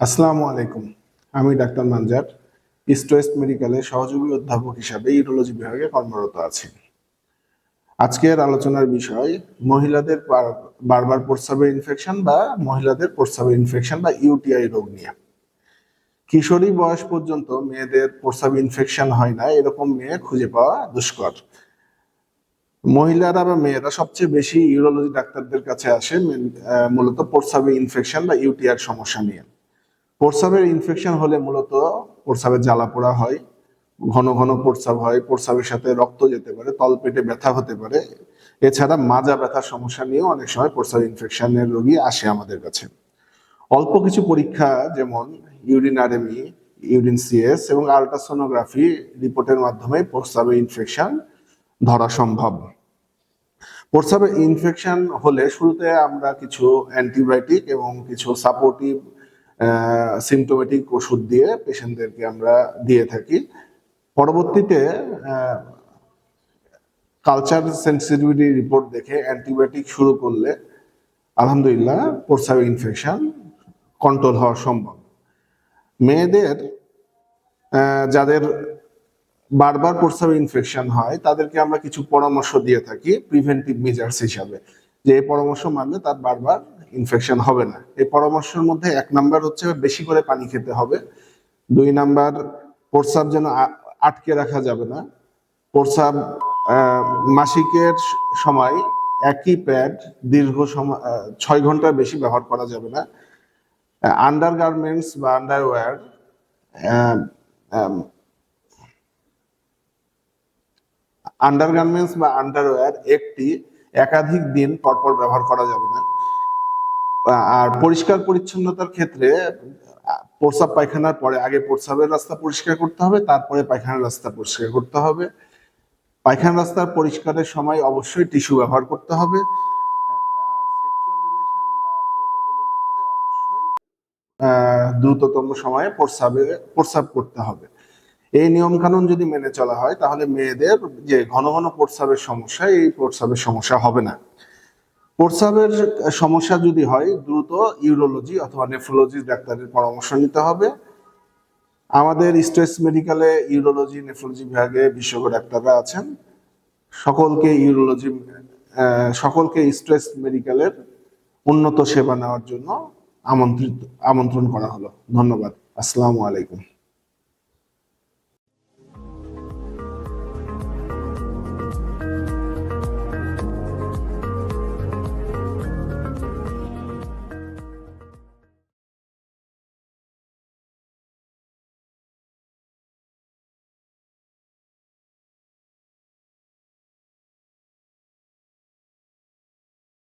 আসসালামু আলাইকুম। আমি ডাক্তার মানজার ইস্ট ওয়েস্ট মেডিকেলে সহযোগী অধ্যাপক হিসাবে ইউরোলজি বিভাগে কর্মরত আছি। আজকের আলোচনার বিষয় মহিলাদের বারবার প্রস্রাবের ইনফেকশন বা মহিলাদের প্রস্রাবের ইনফেকশন বা ইউটিআই রোগ নিয়ে। কিশোরী বয়স পর্যন্ত মেয়েদের প্রস্রাব ইনফেকশন হয় না এরকম মেয়ে খুঁজে পাওয়া দুষ্কর। মহিলারা বা মেয়েরা সবচেয়ে বেশি ইউরোলজি ডাক্তারদের কাছে আসে মূলত প্রস্রাবের ইনফেকশন বা ইউটিআর সমস্যা নিয়ে। প্রস্রাবের ইনফেকশন হলে মূলত প্রস্রাবের জ্বালা পোড়া হয়, ঘন ঘন প্রস্রাব হয়, প্রস্রাবের সাথে রক্ত যেতে পারে, তলপেটে ব্যথা হতে পারে। এছাড়া মাজা ব্যথার সমস্যা নিয়েও অনেক সময় প্রস্রাব ইনফেকশনের রোগী আসে আমাদের কাছে। অল্প কিছু পরীক্ষা যেমন ইউরিন আরএমই, ইউরিন সিএস এবং আল্ট্রাসোনোগ্রাফি রিপোর্টের মাধ্যমে প্রস্রাবের ইনফেকশন ধরা সম্ভব। প্রস্রাবের ইনফেকশন হলে শুরুতে আমরা কিছু অ্যান্টিবায়োটিক এবং কিছু সাপোর্টিভ সিমটোমেটিক ওষুধ দিয়ে পেশেন্টদেরকে আমরা দিয়ে থাকি। পরবর্তীতে কালচার সেন্সিটিভিটি রিপোর্ট দেখে অ্যান্টিবায়োটিক শুরু করলে আলহামদুলিল্লাহ প্রস্রাব ইনফেকশন কন্ট্রোল হওয়া সম্ভব। মেয়েদের যাদের বারবার প্রস্রাব ইনফেকশন হয় তাদেরকে আমরা কিছু পরামর্শ দিয়ে থাকি প্রিভেন্টিভ মেজার্স হিসাবে, যে এই পরামর্শ মানলে তার বারবার ইনফেকশন হবে না। এই পরামর্শের মধ্যে 1 নাম্বার হচ্ছে বেশি করে পানি খেতে হবে। 2 নাম্বার, প্রস্রাব যেন আটকে রাখা যাবে না। প্রস্রাব মাসিকের সময় একই প্যাড দীর্ঘ সময় 6 ঘন্টার বেশি ব্যবহার করা যাবে না। আন্ডারগার্মেন্টস বা আন্ডারওয়্যার একটি একাধিক দিন পরপর ব্যবহার করা যাবে না। আর পরিষ্কার পরিচ্ছন্নতার ক্ষেত্রে প্রস্রাব পায়খানার পরে আগে প্রস্রাবের রাস্তা পরিষ্কার করতে হবে, তারপরে পায়খানার রাস্তা পরিষ্কার করতে হবে। পায়খানার রাস্তা পরিষ্কারের সময় অবশ্যই টিস্যু ব্যবহার করতে হবে। দ্রুততম সময়ে প্রস্রাব করতে হবে। এই নিয়ম কানুন যদি মেনে চলা হয় তাহলে মেয়েদের যে ঘন ঘন প্রস্রাবের সমস্যা, এই প্রস্রাবের সমস্যা হবে না। প্রস্রাবের সমস্যা যদি হয় দ্রুত ইউরোলজি অথবা নেফ্রোলজি ডাক্তারের পরামর্শ নিতে হবে। আমাদের ইস্ট ওয়েস্ট মেডিকেলে ইউরোলজি নেফ্রোলজি বিভাগে বিশেষজ্ঞ ডাক্তাররা আছেন। সকলকে ইস্ট ওয়েস্ট মেডিকেলের উন্নত সেবা নেওয়ার জন্য আমন্ত্রণ করা হলো। ধন্যবাদ। আসসালামু আলাইকুম।